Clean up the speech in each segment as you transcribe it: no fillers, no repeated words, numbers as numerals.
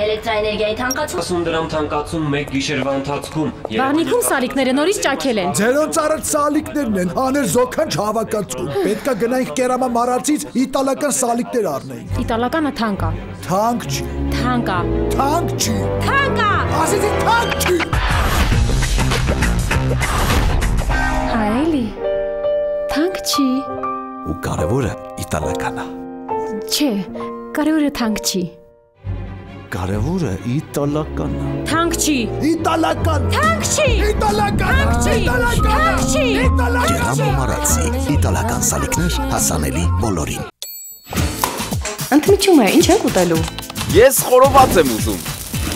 Էլեկտրաէներգիայի թանկացում 10 դրամ թանկացում մեկ գիշերվա ընթացքում։ Վաղնիքում սալիկները նորից ճաքել են։ Ձերոնց արած սալիկներն են, հաներ զոքանչ հավաքածու։ Պետքա գնայինք կերամա մարածից իտալական սալիկներ առնեինք։ Իտալականը թանկ է։ Թանկ չի։ Թանկ է։ Թանկ չի։ Թանկ է։ Ասեցի թանկ չի։ Այլի։ Թանկ չի։ Ու կարևորը իտալական է։ Չէ, կարևորը թանկ չի։ Կարևորը իտալական է։ Թանկ չի։ Italakan. Թանկ չի։ Italakan. Թանկ չի։ Կերամա մարածի իտալական սալիկներ հասանելի բոլորին։ Ընդմիջում է, ինչ եք ուտելու։ Ես խորոված եմ ուզում։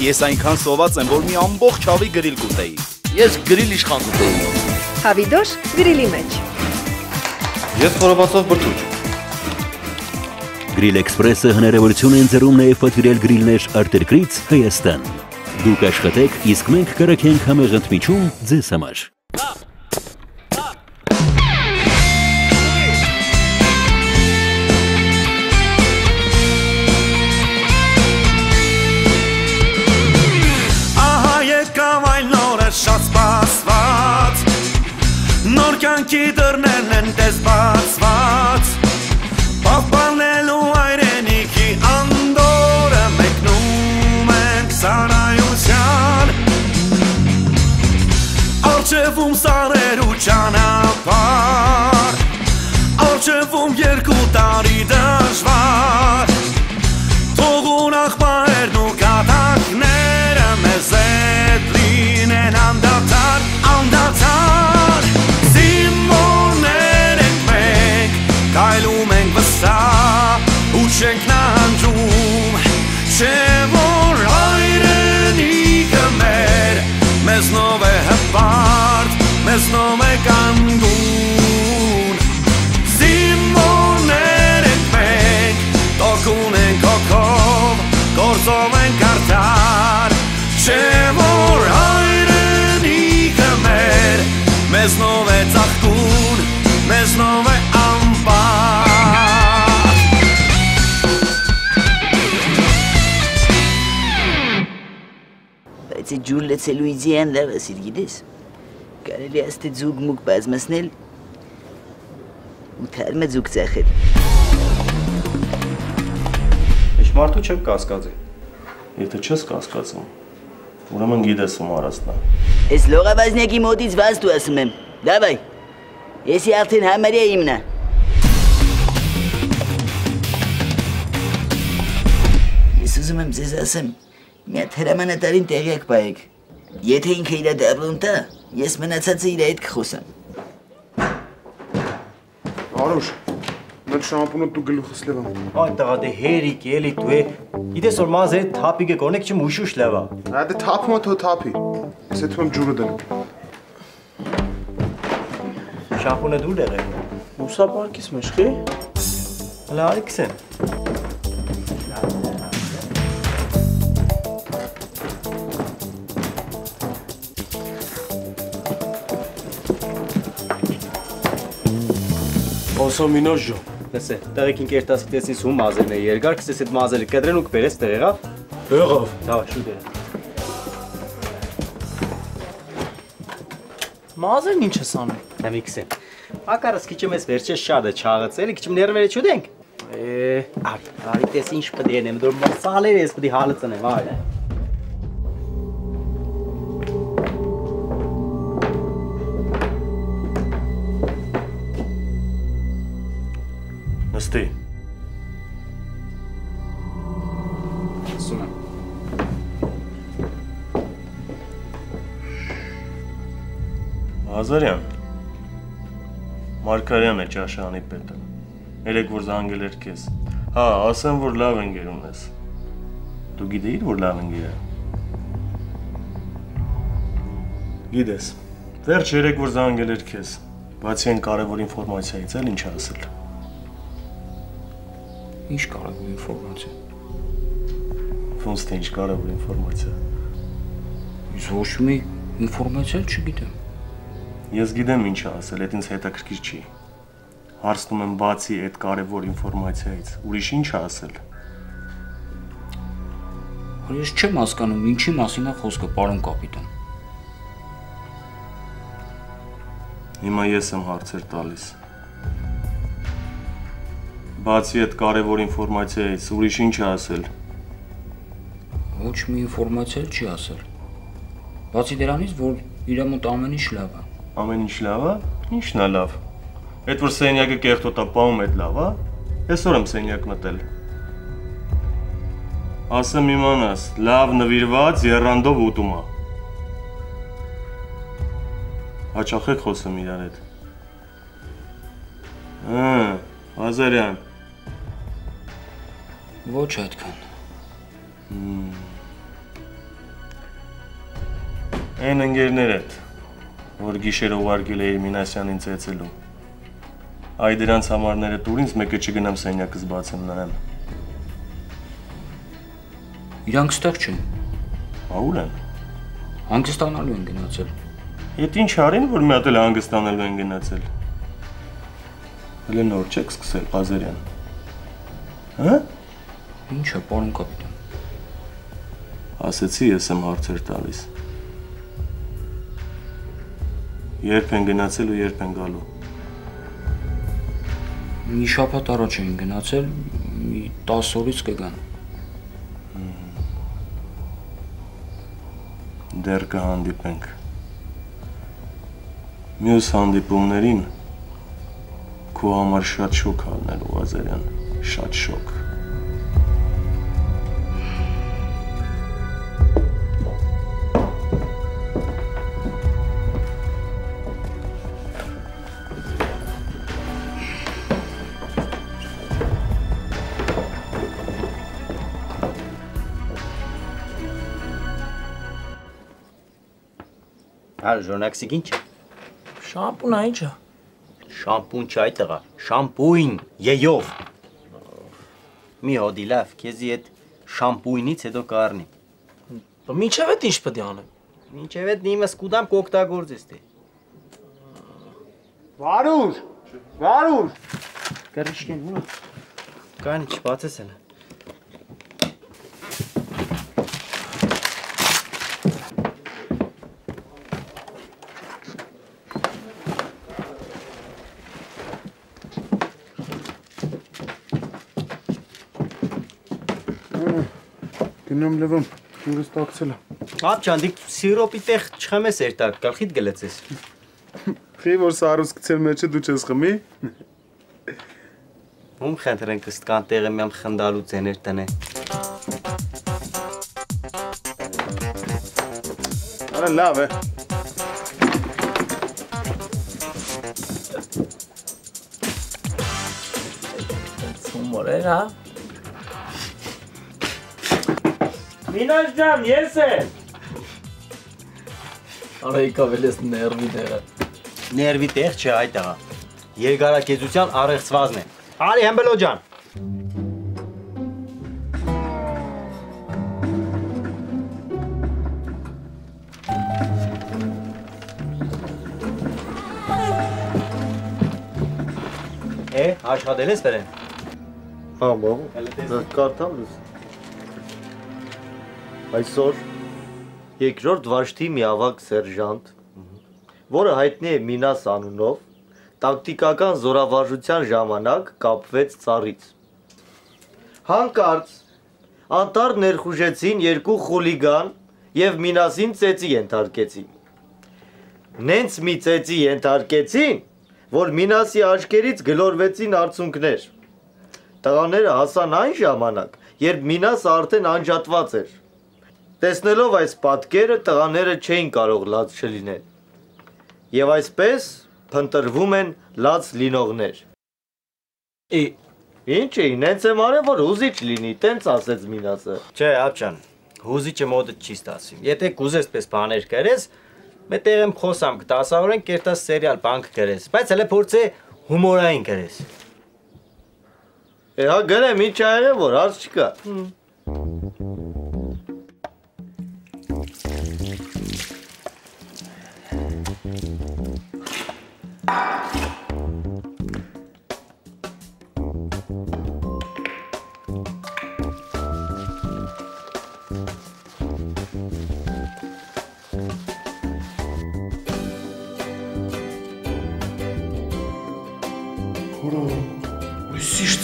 Ես այնքան սոված եմ, որ մի ամբողջ հավի գրիլ կուտեի։ Ես գրիլ իշխան կուտեի։ Հավիդոշ գրիլի մեջ։ Ես խորովածով բրդուճ։ Գրիլ Էքսպրեսը հնարավորություն է ընձեռում նաև պատվիրել գրիլներ արտերկրից Հայաստան։ Դուք աշխատեք, իսկ մենք կրակենք համեղ ընդմիջում ձեզ համար։ Ահա եկավ այն նորը շատ սպասված, նոր կյանքի դռներն են տես բացված, պահպանելու հայրենիքի անդորը մեկնում ենք սարայության, առջևում սարեր ու ճանապարհ, առջևում 2 տարի դժվար, թող ուրախ պահերն ու կատակները մեզ հետ լինեն անդադար, անդադար, զինվորներ ենք մենք, քայլում ենք վստահ ու չենք նահանջում, չէ որ հայրենիքը մեր, մեզնով է հպարտ, մեզնով է կանգուն, զինվորներ ենք մենք, տոկուն ենք հոգով, գործով ենք արդար, չէ որ հայրենիքը մեր, մեզնով է ծաղկուն, մեզնով է ամպար։ Բայց է ջուր լեցելու իդեան լավ ասիր գիտես, կարելի աստե ձուգ մուկ բազմասնել ու թարմը ձուգ ծախել։ Ինչ մարդու չեմ կասկածի, եթե չես կասկածում, ուրեմն գիտես ում արածն է։ Ես լողավազնյակի մոտից վազ դու ասում եմ, դավայ, եսի արդեն համարյա իմն է։ Ես ուզում եմ ձեզ ասեմ, մի հատ հրամանատարին տեղյակ պահեք, եթե ինքը իրա դավլուն տա, ես մնացածը իրա հետ կխոսամ։ Արուշ, մեր շամպունը դու գլուխս լևա։ Այն տղա դե հերիկ էլի դու է։ Գիտես որ մազերը թափիկը կոնեք չմ ուշուշ լավա։ Դե թափումը թո թափի։ Ես հետո եմ ջուրը դնում։ Շամպունը դու լեղել։ Ուսա պարկիս մեջխի։ Հələ արի քսեն։ Ասամինոժ ջան։ Լսե, տեղեքին կերտասի տեսնիս ու մազերն է երկար, քսես այդ մազերը կտրեն ու կբերես տեղ եղավ։ Եղավ։ Դավա, շուտ էր։ Մազերն ինչ ես անում։ Նամի քսեն։ Ակարս քիչը մեզ վերջես շատ է չաղացել, քիչմ ներվերը չուդենք։ Արի տես ինչ պետք է նեմ, դոր սալերը ես պետք է հալը ծնեմ, այ։ Նստի։ Ասում եմ։ Ազարյան։ Մարգարյան է ճաշարանի պետը։ Երեք որ զանգել էր քեզ։ Հա, ասեմ որ լավ ընկեր ունես։ Դու գիտեիր որ լավ ընկեր է։ Գիտես։ Վերջ երեք որ զանգել էր քեզ։ Բացի այն կարևոր ինֆորմացիայից էլ ինչ ասել։ Ինչ կարևոր ինֆորմացիա։ Ոնց թե ինչ կարևոր ինֆորմացիա։ Ես ոչ մի ինֆորմացիա չգիտեմ։ Ես գիտեմ ինչ ասել, այդ ինձ հետաքրքիր չի։ Հարցնում եմ բացի այդ կարևոր ինֆորմացիայից, ուրիշ ինչ ասել։ Ես չեմ հասկանում, ինչի մասին է խոսքը, պարոն կապիտան։ Հիմա ես եմ հարցեր տալիս։ Բացի այդ կարևոր ինֆորմացիայից, ուրիշ ինչ է ասել։ Ոչ մի ինֆորմացիա չի ասել։ Բացի դրանից, որ իր մոտ ամեն ինչ լավ է։ Ամեն ինչ լավ է։ Ինչն է լավ։ Այդ որ սենյակը կեղտոտա պահում այդ լավ է։ Այսօր եմ սենյակ մտել։ Ասեմ իմանաս, լավ նվիրված եռանդով ուտում է։ Հաճախ եք խոսում իրար հետ։ Ազարյան։ Ոչ այդքան։ Այն ընկերներդ, որ գիշերը ուղարկել էիր Մինասյանին ծեծելու։ Այ դրանց համարները տուր ինձ մեկը չգնամ սենյակս բացեմ նայեմ։ Իրանք ստեղ չեն։ Ուր են։ Հանգստանալու են գնացել։ Ետ ինչ արին, որ մի հատ էլ հանգստանալու են գնացել։ Հələ նոր չեք սկսել, Ղազարյան։ Հա՞։ Ինչ է, պարոն կապիտան։ Ասեցի ես եմ հարցեր տալիս։ Երբ են գնացել ու երբ են գալու։ Մի շաբաթ առաջ են գնացել, մի 10 օրից կգան։ Դեռ կհանդիպենք։ Մյուս հանդիպումներին քո համար շատ շոկ հանելու, Ղազարյան, շատ շոկ։ Ժողնակսիկ ինչ է։ Շամպուն է ինչ է։ Շամպուն չայ տղա, շամպույն, եյով։ Մի հոդի լավ, քեզի այդ շամպույնից հետո կառնի։ Մինչև այդ ինչ պետք է անեմ։ Մինչև այդ իմս կուդամ կօգտագործես դե։ Վարուժ, Վարուժ։ Կրիշկեն ունա։ Կան չբացես են։ Գնամ լվեմ, ջուրս տակցել է։ Ապչան, դիք սիրոպի տեղ չխմես երտակ, գլխիդ գլեցես։ Խի որ սարուս կցել մեջը դու չես խմի։ Ում խնդրենք ըստկան տեղը միամ խնդալու ձեներ տնե։ Արա լավ է։ Սումոր է, հա։ Մինաս ջան, ես եմ։ Արա եկավ էլ ես ներվի տեղը։ Ներվի տեղ չէ այդ աղա։ Երկարակեզության առեղծվածն է։ Արի հեմբելո ջան։ Աշխատել ես վերեն։ Հա, կարդամ լուս։ Այսօր երկրորդ վաշտի մի ավագ սերժանտ, որը հայտնի է Մինաս անունով, տակտիկական զորավարժության ժամանակ կապվեց ծառից։ Հանկարծ անտառ ներխուժեցին երկու խուլիգան և Մինասին ծեծի ենթարկեցին։ Նենց մի ծեծի ենթարկեցին, որ Մինասի աչքերից գլորվեցին արցունքներ։ Տղաները հասան այն ժամանակ, երբ Մինասը արդեն անջատված էր։ Տեսնելով այս պատկերը, տղաները չէին կարող լաց չլինել։ Եվ այսպես փնտրվում են լաց լինողներ։ Ինչ է, նենց եմ արել, որ հուզիչ լինի, տենց ասեց Մինասը։ Չէ, ապչան, հուզիչը մոտը չի ստացվի։ Եթե կուզես պես բաներ կրես, մետեղ եմ խոսամ կտասավորեն կերտաս սերիալ բանք կրես, բայց հələ փորձե հումորային կրես։ Հա գրեմ, ինչ ա եղել, որ հարց չկա։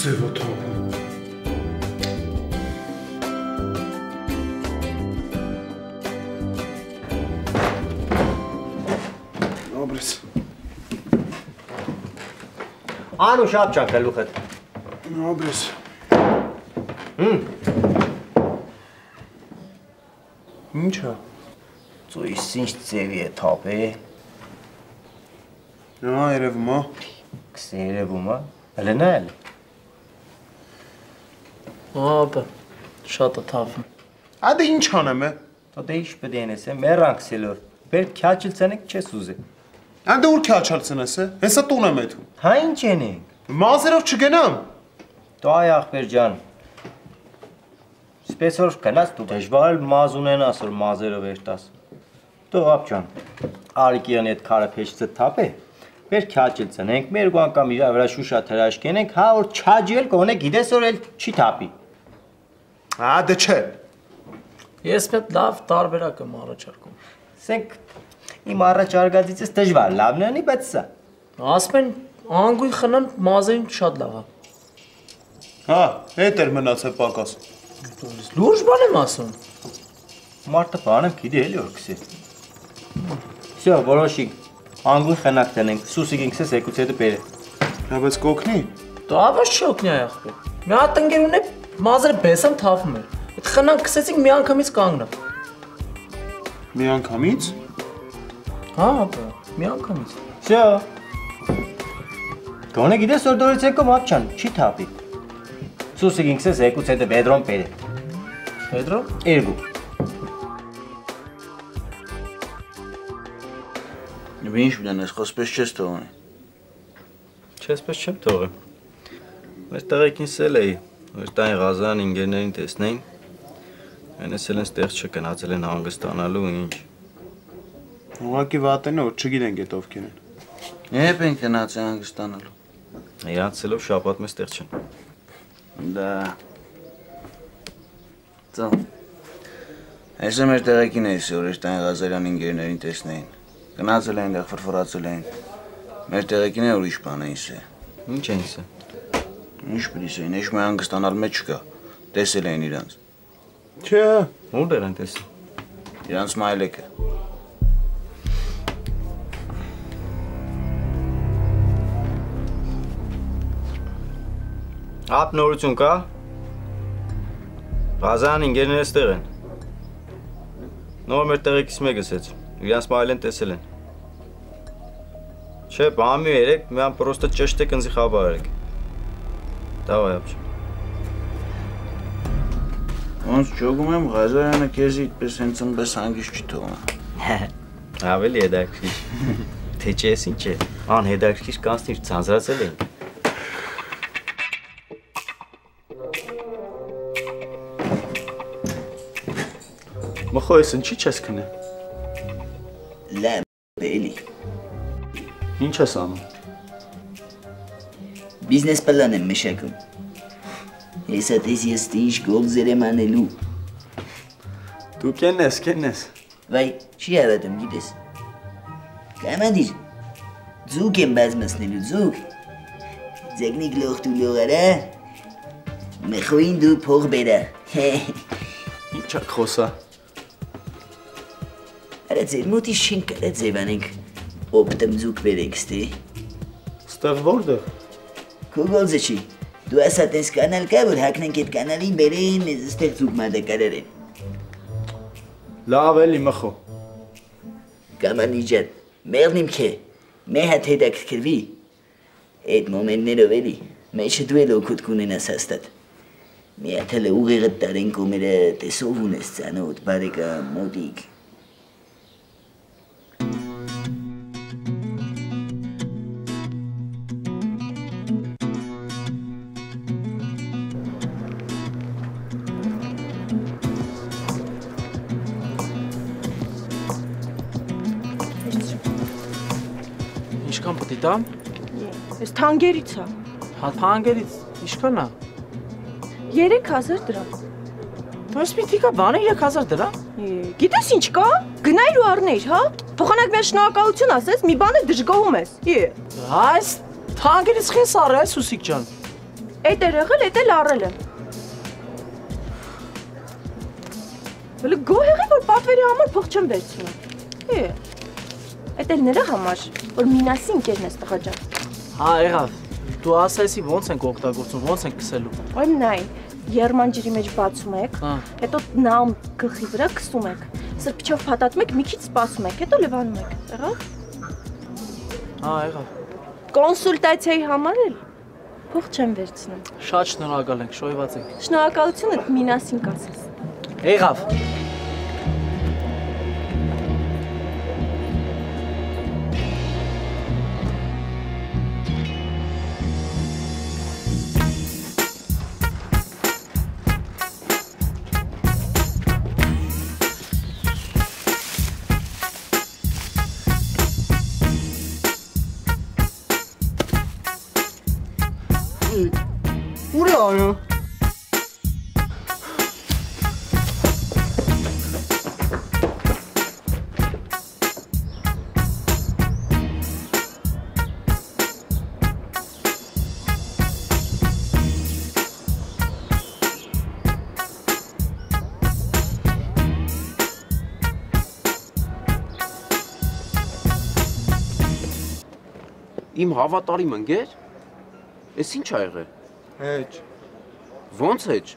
ձևը թողում։ Ապրես։ Անու շապ ճան գլուխդ։ Ապրես։ Ինչա։ Ծույս ինչ ձևի է թապ է։ Ահա երևում է։ Կսե երևում է։ Հələ նայել։ Ապա շատ է թափում։ Ադե ինչ անեմ է։ Դե ինչ պետք է անես, մեռանք սելոր։ Բեր քյաչել ցանեք չես ուզի։ Անդե ուր քյաչալ ցնես է։ Հեսա տուն եմ էթում։ Հա ինչ ենենք։ Մազերով չգնամ։ Դու այ ախպեր ջան։ Սպեսոր կնաս դու դժվար մազ ունենաս որ մազերով երտաս։ Դու ապ ջան։ Արիկյանի այդ քարը փեչցը թափ է։ Բեր քյաչել ցնենք, մեր ու անգամ իր վրա շուշա թրաշ կենենք, հա որ չաջել կոնե գիտես որ էլ չի թափի։ Հա դե չէ։ Ես մեծ լավ տարբերակ եմ առաջարկում։ Սենք իմ առաջարկածից դժվար լավն անի, բայց սա։ Ասում են անգույն խնան մազերին շատ լավ է։ Հա, հետ էր մնացել պակաս։ Լուրջ բան եմ ասում։ Մարդը բանը գիտի էլի որ քսի։ Всё, որոշիկ։ Անգույն խնակ տնենք, սուսիկ ինքսես եկուց հետը բերը։ Հա բայց կօգնի։ Դա ավաս չի օգնի ախպեր։ Մի հատ ընկեր ունե մազերը բեսան թափում էր։ Այդ խնան քսեցինք մի անգամից կանգնա։ Մի անգամից։ Հա, ապա, մի անգամից։ Всё։ Գոնե գիտես որ դորից եկո մապչան, չի թափի։ Սուսիկ ինքսես եկուց հետը բեդրոն բերը։ Բեդրոն։ Երկու։ Ինչ բնես, խոսպես չես թողնի։ Չեսպես չեմ թողը։ Մեր տեղեկին սել էի, որ տային Ղազան ինգերներին տեսնեին։ Այնես էլ են ստեղ չկնացել են հանգստանալու ինչ։ Ուղղակի վատեն է, որ չգիտենք այդ ովքեր են։ Եբ են գնացել հանգստանալու։ Իրանցելով շաբաթ մեզ տեղ չեն։ Դա։ Ծան։ Այսը մեր տեղեկին էի, որ իր տային Ղազարյան ինգերներին տեսնեին։ Գնացել են, դեղ ֆրֆրացել են։ Մեր տեղեկին է ուրիշ բան էին սե։ Ինչ էին սե։ Ինչ պիտի սեին, էջ մե հանգստանալ մեջ չկա։ Տեսել էին իրանց։ Չէ։ Ուր էր են տեսել։ Իրանց մայլեկը։ Ապ նորություն կա։ Ղազան ինգերները ստեղ են։ Նոր մեր տեղեկից մեկը սեց։ Իրանց մայլեն տեսել են։ Չէ, բամի երեք, միան պրոստը ճշտեք ընձի խաբար երեք։ Դավայ ապչ։ Ոնց ճոգում եմ Ղազարյանը քեզ այդպես հենց ըմպես հանգիստ չի թողում։ Ավելի հետաքրքիր։ Թե չես ինչ է, անհետաքրքիր կանցնիր ցանցրացել ենք։ Մխո ես ինչի չես քնե։ Լավ, բելի։ Ինչ ես անում։ Բիզնես պլան եմ մշակում։ Հեսա տես ես ինչ գործեր եմ անելու։ Դու կենես։ Վայ, չի հավատում գիտես։ Կամանդիր, ձուկ եմ բազմացնելու ձուկ։ Ձեգնի գլող դու լողարա, մխոին դու փող բերա։ Ինչ ակ խոսա։ Արա ձեր մոտի շին կարա ձևանենք, օպտմ ձուկ բերենք ստի։ Ստեղ որդեղ։ Քո գոլձը չի, դու ասա տես կանալ կա, որ հակնենք այդ կանալին բերեն, մեզ ստեղ ձուկ մադակարար են։ Լավ էլի մխո։ Կամանի ջան, մեղնիմ քե, մե հատ հետաքրքրվի։ Այդ մոմեններով էլի, մեջը դու էլ օգուտ կունենաս հաստատ։ Մի հատ հələ ուղեղդ տարենք ու մերը տեսով ունես ծանոթ, բարեկամ, մոտիկ։ Ինչքան պետք է տամ։ Ես թանգերից է։ Հա թանգերից ինչքան է։ 3000 դրամ։ Բայց պիտի կա բանը 3000 դրամ։ Գիտես ինչ կա։ Գնայր ու առնեիր, հա։ Փոխանակ մեր շնորհակալություն ասես, մի բանը դժգոհում ես։ Այս թանգերից խես առա, Սուսիկ ջան։ Էդ էր եղել, էդ էլ առել եմ։ Բլի գոհ եղի, որ պատվերի համար փող չեմ վերցնում։ Էդ էլ նրա համար, որ Մինասի ընկերն ես տղա ջան։ Հա, եղավ։ Դու ասեցի ոնց ենք օգտագործում, ոնց ենք քսելու։ Այ նայ, երման ջրի մեջ բացում եք, հետո նամ գլխի վրա քսում եք։ Սրբիչով փաթաթում եք, մի քիչ սպասում եք, հետո լվանում եք։ Եղավ։ Հա, եղավ։ Կոնսուլտացիայի համար էլ փող չեմ վերցնում։ Շատ շնորհակալ ենք, շոյված ենք։ Շնորհակալությունը Մինասին կասես։ Եղավ։ Ուր է անը։ Իմ հավատարիմ ընկեր, ես ինչ ա եղել։ Հեչ։ Ոնց հեչ։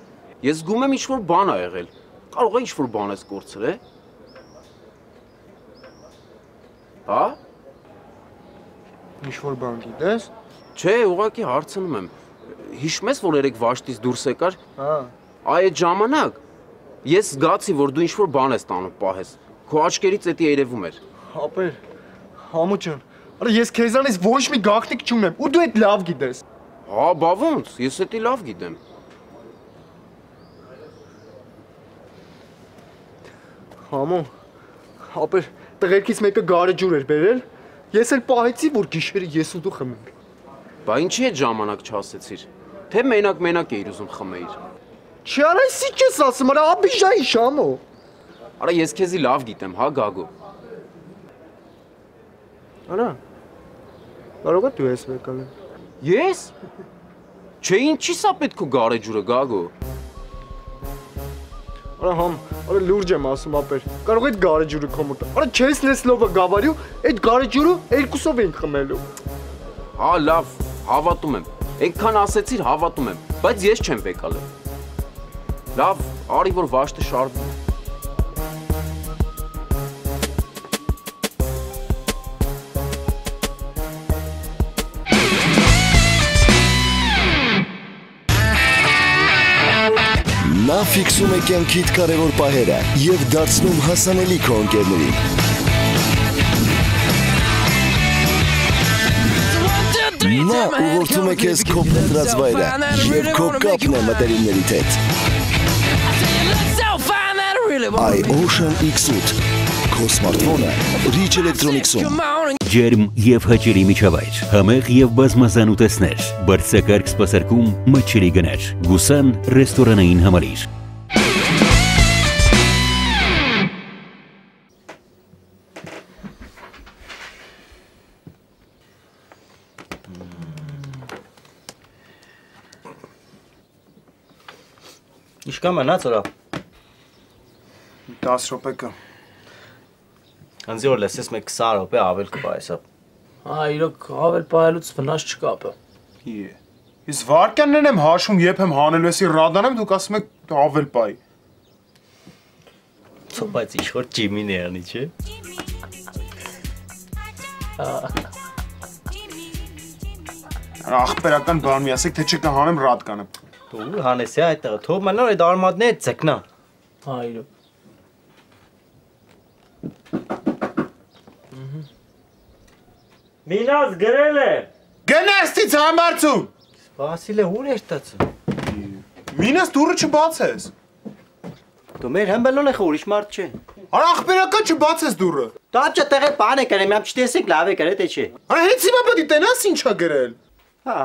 Ես զգում եմ ինչ-որ բան ա եղել։ Կարող է ինչ-որ բան ես կորցրել, է։ Հա։ Ինչ-որ բան գիտես։ Չէ, ուղղակի հարցնում եմ։ Հիշում ես, որ երեք վաշտից դուրս եկար։ Հա։ Այդ ժամանակ ես զգացի, որ դու ինչ-որ բան ես տանում պահես։ Քո աչքերից էդի երևում էր։ Ապեր, Համու ջան, արա ես քեզանից ոչ մի գաղտնիք չունեմ, ու դու այդ լավ գիտես։ Հա, բա ոնց, ես էդի լավ գիտեմ։ Համու, ապեր, տղերքից մեկը գարեջուր էր բերել, ես էլ պահեցի, որ գիշերը ես ու դու խմենք։ Բա ինչի այդ ժամանակ չասեցիր, թե մենակ էիր ուզում խմեիր։ Չի արա, ես ինչ ես ասում, արա աբիժայի Շամու։ Արա ես քեզի լավ գիտեմ, հա Գագո։ Արա, կարող է դու ես եկալ եմ։ Ես? Չէ, ինչի սա պետք ու գարեջուրը, Գագո։ Արա համ, արա լուրջ եմ ասում ապեր, կարող է այդ գարեջուրը քո մոտ։ Արա չես լեսլովը գավարյու, այդ գարեջուրը երկուսով ենք խմելու։ Հա, լավ, հավատում եմ։ Այնքան ասեցիր, հավատում եմ, բայց ես չեմ եկալ եմ։ Լավ, արի որ վաշտը շարվում։ Նա ֆիքսում է կյանքիդ կարևոր պահերը և դարձնում հասանելի քո ընկերներին։ Նա ուղղորդում է քեզ քո փնտրած վայրը և քո կապն է մտերիմներիդ հետ։ iOcean X8 քո սմարթֆոնը Rich Electronics-ում։ Ջերմ և հաճելի միջավայր, համեղ և բազմազան ուտեստներ, բարձրակարգ սպասարկում, մատչելի գներ, Գուսան ռեստորանային համալիր։ Իշկան մնաց որա։ 10 րոպեկը։ Անձի որ լեսես մեկ 20 րոպե ավել կպահես։ Հա, իրոք ավել պահելուց վնաս չկա բա։ Ես վարքյաններն եմ հաշվում, երբ եմ հանելու էսի ռադանեմ, դուք ասում եք ավել պահի։ Ցո բայց ինչ-որ ջիմին է անի, չէ։ Ախպերական բան մի ասեք, թե չկհանեմ ռադկանը։ Դու հանես է այդտեղը, թող մնար այդ արմատները ձգնա։ Հա, իրոք։ Մինաս գրել է։ Գնաստից համարցում։ Վասիլը ուր էր տացում։ Մինաս դուրը չբացես։ Դու մեր հմբելոն է ուրիշ մարդ չէ։ Արա ախպերական չբացես դուրը։ Տապ չտեղը բան է կրեմ, ամ չտեսեք լավ է կրե թե չէ։ Արա հենց հիմա պետք է տենաս ինչա գրել։ Հա։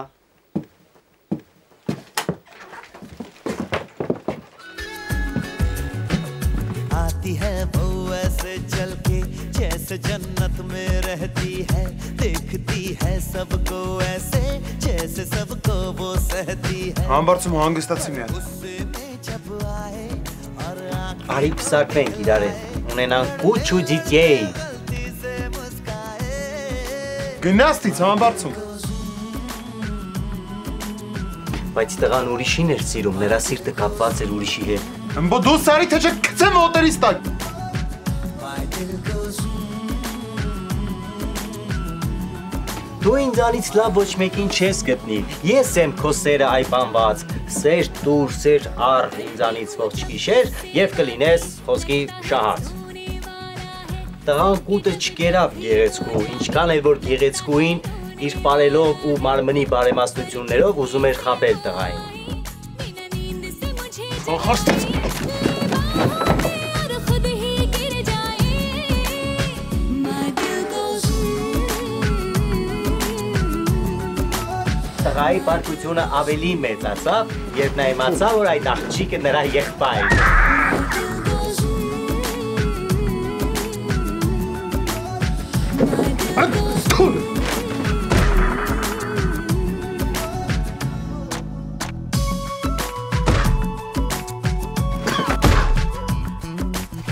आती है वो ऐसे चल के जैसे जन्नत में रहती है देखती है सबको ऐसे जैसे सबको वो सहती है Համբարձում հանգստացի մի հատ जब आए और Արի փսակվենք իրար հետ, ունենանք կուչ ու ձիթյեյ Գնաստից համբարձում Բայց տղան ուրիշին էր սիրում, նրա սիրտը կապված էր ուրիշի հետ Ըմբո դու սարի թե չէ կծեմ ոտերից տակ Դու ինձանից լավ ոչ մեկին չես գտնի, ես եմ քո սերը այպանված, սեր տուր, սեր առ ինձանից ողջ գիշեր և կլինես խոսքի շահած։ Տղան կուտը չկերավ գեղեցկու, ինչքան էլ որ գեղեցկուին իր պարելով ու մարմնի բարեմաստություններով ուզում էր խաբել տղային։ Խախարստից Տղայի պարկությունը ավելի մեծացավ, երբ նա իմացավ, որ այդ աղջիկը նրա եղբայրն է։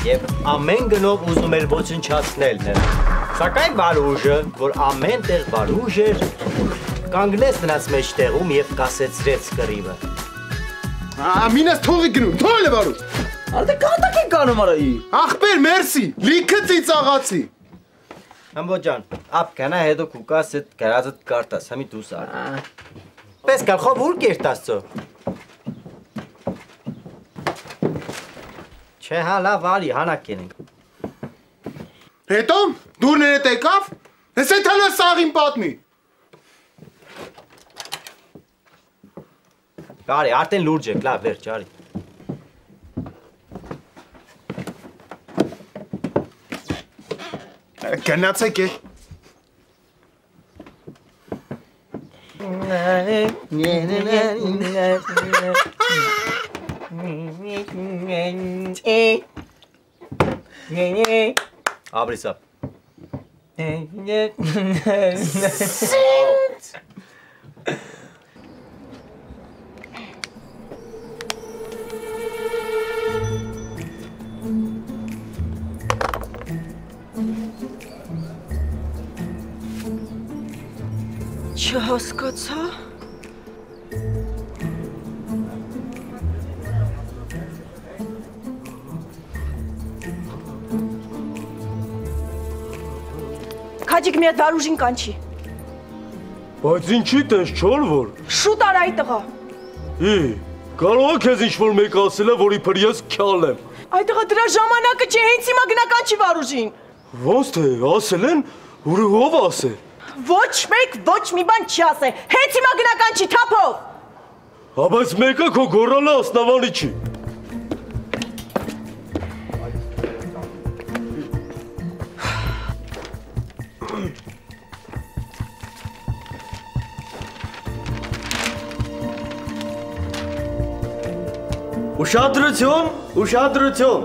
Եվ ամեն գնով ուզում էր ոչնչացնել նրան։ Սակայն Վարուժը, որ ամեն տեղ Վարուժ էր, կանգնեց նրանց մեջտեղում և կասեցրեց կռիվը։ Մինես թողի գնում, թողել է Վարուժ Արդե կատակ են կանում արայի Ախպեր մերսի, լիքը ծիծաղացի Ամբո ջան, ապ գանա հետո կուկաս էդ գրածդ կարտաս, համի դուս ար Պես կալխով ուր կերտաս ծո Չէ հա լավ արի, հանակ կենենք Հետո, դուրներ էտ եկավ, ես էտ հալու է սաղին պատմի Կարի, արդեն լուրջ եք, լավ վերջ, արի Գնացեք է Աբրիսապ Չհասկացա Քաջիկ մի հատ Վարուժին կանչի Բայց ինչի տես չոր որ Շուտ արա այ տղա Կարող է քեզ ինչ-որ մեկ ասել է, որ իբր ես քյալ եմ Այ տղա դրա ժամանակը չէ, հենց հիմա գնա կանչի Վարուժին Ոնց թե ասել են, ուրը ով ասել Ոչ մեկ ոչ մի բան չի ասել, հենց հիմա գնա կանչի թափով Բայց մեկը քո գոռալը ասնավանի չի Ուշադրություն, ուշադրություն,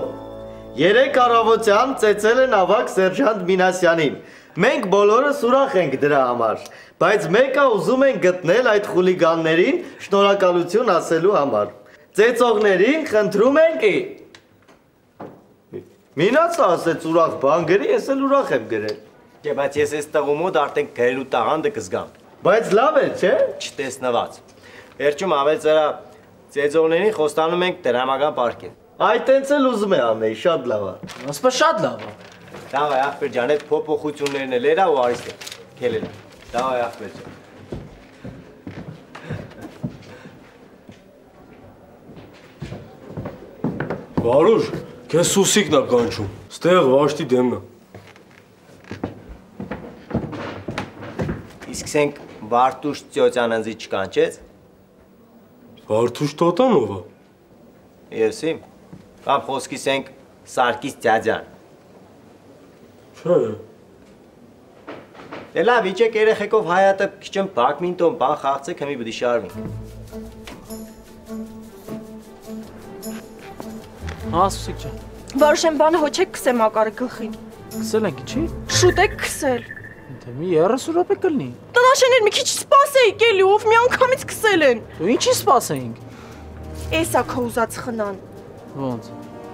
երեկ առավոտյան ծեծել են ավակ սերջանտ Մինասյանին, մենք բոլորս ուրախ ենք դրա համար, բայց մեկը ուզում են գտնել այդ խուլիգաններին շնորհակալություն ասելու համար, ծեծողներին խնդրում ենք Մինասը ասեց ուրախ բան գրի, ես էլ ուրախ եմ գրել Բայց ես ես տղու մոտ արդեն գրելու տաղանդը կզգամ Բայց լավ է, չէ? Չտեսնված Վերջում ավել ծրա Ծեծողներին խոստանում ենք դրամական պարքև Այդ ենց էլ ուզում է անեի, շատ լավ է Ասպա շատ լավ է Լավ է ախպեր ջան, այդ փոփոխություններն էլ էրա ու արիստ է Կելել է, լավ է ախպեր ջան Վարուժ, քեզ սուսիկն է կանչում, ստեղ վաշտի դեմն է Իսկ սենք Վարդուշ Ծյոծյանանձի չկանչեց Վարդուշ Տոտանով է Ես իմ, կամ խոսքի սենք Սարգիս Ձյաձյան Չէ Դե լավ, իջեք երեխեքով հայատը քիչեմ բակմինտոն բան խաղցեք, հմի բդի շարվինք Հա, սուսիկ ջան Վարշեն բանը հոչ եք քսե Մակարը գլխին։ Քսել ենք, չի։ Շուտ եք քսել։ Դե մի 30 րոպե կլինի։ Տնաշեներ մի քիչ սպասեիք էլի, ով մի անգամից քսել են։ Դու ինչի սպասեինք։ Էսա քո ուզած խնան։ Ոնց։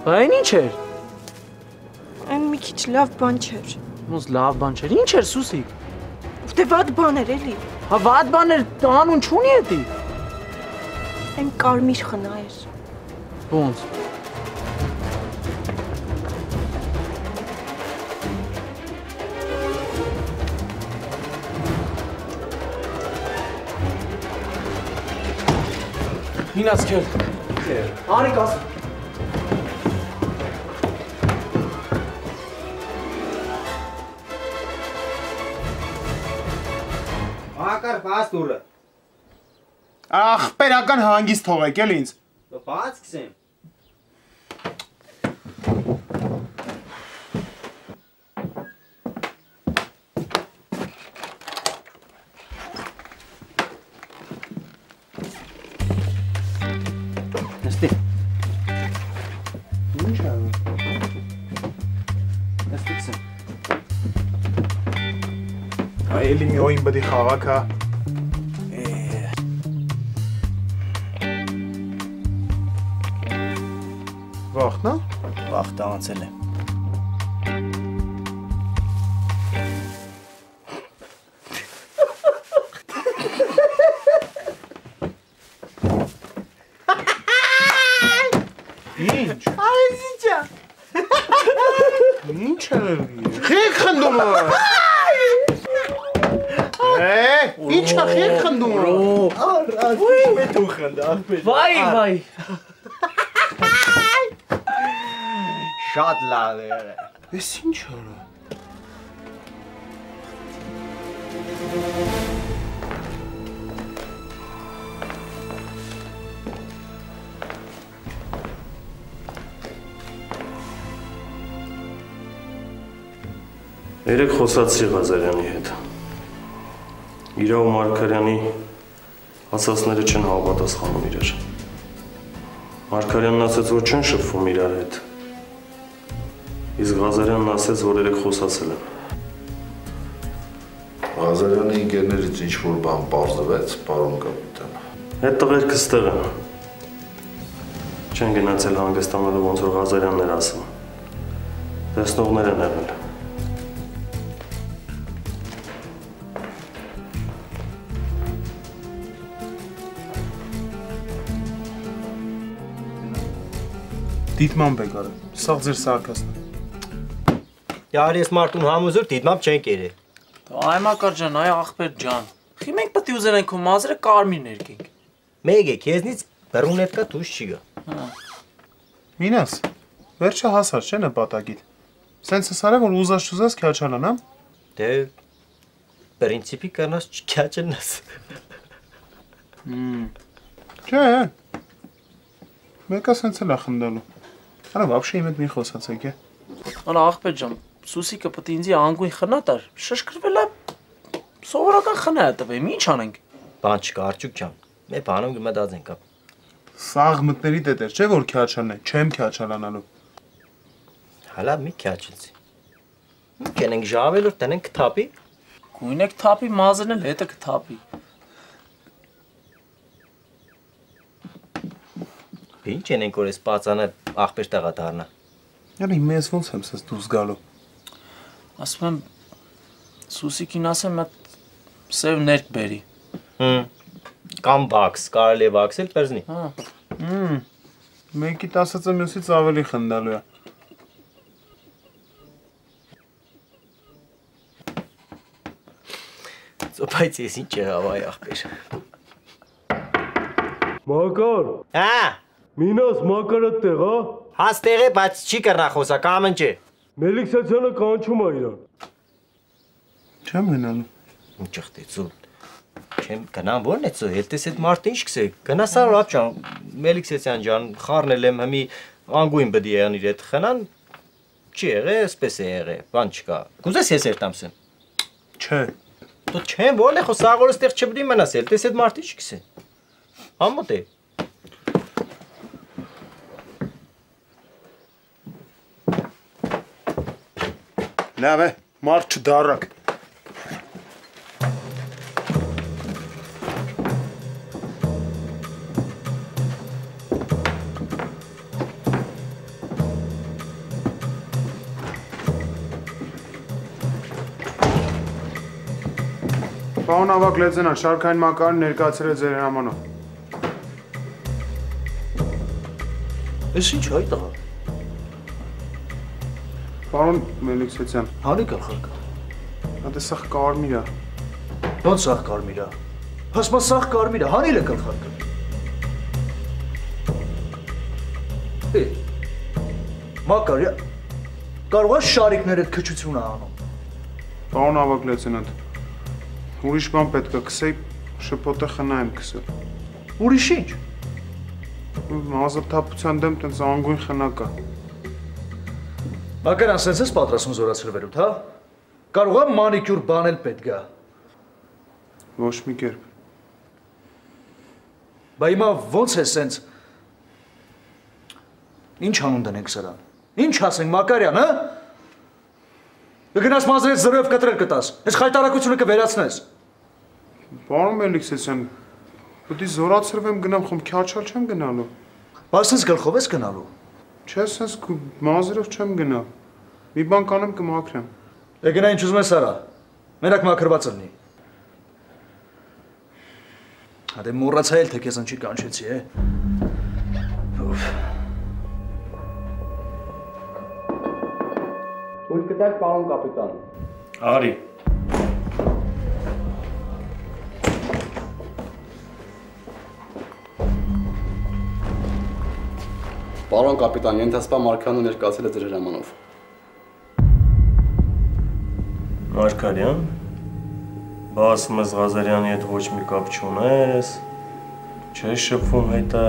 Բա այն ինչ էր։ Այն մի քիչ լավ բան չէր։ Ոնց լավ բան չէր։ Ինչ էր Սուսիկ։ Դե վատ բան էր էլի։ Հա վատ բան էր, անուն չունի էդի։ Այն կարմիր խնա էր։ Ոնց։ Մինաց քել։ Արի կաս։ Ակար բաց դուրը։ Ախպերական հանգիստ թողեք էլ ինձ։ Բաց քսեմ։ Նստի։ Ինչ ա։ Նստի քսեմ։ Այելի մի օին բդի խաղակ հա։ Վախտ նա։ Վախտ անցել է։ Ինչ։ Այս ինչա։ Ինչ է։ Խեք խնդում է։ Ինչ է խեք խնդում է։ Մետ ու խնդա, ախպեր։ Վայ, վայ։ Շատ լավ է։ Էս ինչ արա։ Երեք խոսացի Ղազարյանի հետ։ Իրա ու Մարգարյանի ասածները չեն համապատասխանում իրար։ Մարգարյանն ասաց, որ չեն շփվում իրար հետ։ Իսկ Ղազարյանն ասաց, որ երեք խոսացել են։ Ղազարյանի ընկերներից ինչ-որ բան պարզվեց, պարոն կապիտան։ Այդ տղերքը ստեղ են։ Չեն գնացել հանգստանալու, ոնց որ Ղազարյանն էր ասում։ Տեսնողներ են եղել։ Դիտմամբ եք արել, սաղ ձեր սարկասն է։ Յար ես մարդուն համուզոր դիտմամբ չեն կերել։ Այ Մակար ջան, այ ախպեր ջան։ Խի մենք պետք է ուզենենք քո մազերը կարմիր ներկենք։ Մեկ է, քեզնից բռունետ կա դուրս չի գա։ Մինաս, վերջը հասար չէ նպատակիդ։ Սենց հսար է, որ ուզած քյաչանան, հա։ Դե պրինցիպի կանաս քյաչանաս։ Չէ։ Մեկը սենց էլ է խնդալու։ Արա վաբշե իմ հետ մի խոսացեք է։ Արա ախպեր ջան, Սուսիկը պետք է ինձի անգույն խնա տար։ Շշկրվել է սովորական խնա է տվեմ, ինչ անենք։ Բան չկա, Արջուկ ջան։ Մեր բանում գմտածենք կա։ Սաղ մտների տետեր, չէ որ քյաչան է, չեմ քյաչանանալու։ Հալա մի քյաչեցի։ Կենենք ժավել ու տնենք թափի։ Գույնեք թափի, մազերն էլ հետը կթափի։ Ինչ ենենք որ ես պացանը ախպեր տեղա դառնա։ Յանի մեզ ոնց եմ սես դուրս գալու։ Ասում եմ Սուսիկին ասեմ մատ սև ներք բերի։ Կամ բաքս, կարելի է բաքսել պերզնի։ Մեկիդ ասածը մյուսից ավելի խնդալու է։ Բայց ես ինչ եղավ այ ախպեր։ Մակար։ Հա։ Մինաս Մակարը տեղ, հա։ Հաս տեղ է, բայց չի կռնա խոսա, կամ ընչ է։ Մելիքսացյանը կանչում է իրան։ Չեմ գնալու։ Ինչ ախտեցու։ Չեմ գնամ ո՞րն է ծո, հետես այդ մարդը ինչ կսե։ Գնասար լավ ջան, Մելիքսացյան ջան, խառնել եմ հմի անգույն բդի ան իր հետ խնան։ Չի եղե, էսպես է եղե, բան չկա։ Կուզես ես երտամսեմ։ Չէ։ Դու չեմ ո՞րն է խոսաղորը ստեղ չբդի մնաս, հետես այդ մարդը ինչ կսե։ Համոտ է։ Լավ է, մարդ չդարակ։ Պարոն ավակ լեզենան, շարքային մակարն ներկայացել է ձեր հրամանով։ Էս ինչ հայ տղա։ Պարոն Մելիքսեցյան։ Հանի գլխարկը։ Հատե սաղ կարմիր է։ Ոնց սաղ կարմիր է։ Հասմա սաղ կարմիր է, հանիլ է գլխարկը։ Մակար, կարող է շարիկներդ քչություն անում։ Պարոն ավակ լեզենանտ, ուրիշ բան պետք է կսեի, շպոտը խնա եմ կսել։ Ուրիշ ինչ։ Ազատապության դեմ տենց անգույն խնակա։ Մակարան, սենց ես պատրասում զորացրվելուտ, հա։ Կարող է մանիկյուր բանել պետք է։ Ոչ մի կերպ։ Բա հիմա ոնց է սենց։ Ինչ հանուն դնենք սրան։ Ինչ ասենք Մակարյան, հա։ Կգնաս մազրեց զրով կտրել կտաս, ես խայտարակությունը կվերացնես։ Պարոն Մելիքսեցյան, պետք է զորացրվեմ գնամ, խոմ քյաչալ չեմ գնալու։ Բայց սենց գլխով ես գնալու։ Չէ, սենց մազերով չեմ գնա։ Մի բան կանեմ կմաքրեմ։ Գնա ինչ ուզում ես արա, մենակ մաքրված լինի։ Հատե մոռացա էլ թե քեզ ինչի կանչեցի, է։ Թույլ կտակ պարոն կապիտան։ Արի։ Պարոն կապիտան, ենթասպան Մարգարյանը ներկայացել է ձեր հրամանով։ Մարգարյան, բա ասում ես Ղազարյանի հետ ոչ մի կապ չունես, չես շփվում հետը։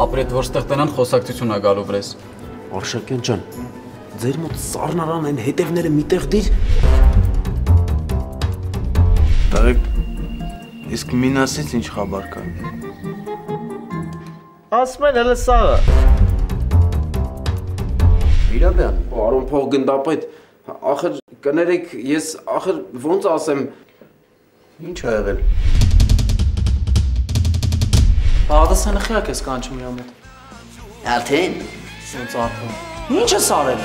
Ապրետ որ ստեղ տնան խոսակցություն ա գալու վրես։ Արշակյան ջան, ձեր մոտ սառնարան են հետևները միտեղ դիր։ Տղեկ, իսկ մինասից ինչ խաբար կա։ Ասում են հələ սաղը։ Իրաբյան, պարոն փոխգնդապետ, ախր կներեք, ես ախր ոնց ասեմ։ Ինչ ա եղել։ Բաղդասանը խիակ ես կանչում իրա մոտ։ Արդեն։ Ոնց արդեն։ Ինչ ես արել։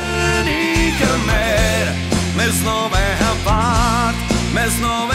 Մեզնով է հապարտ, մեզնով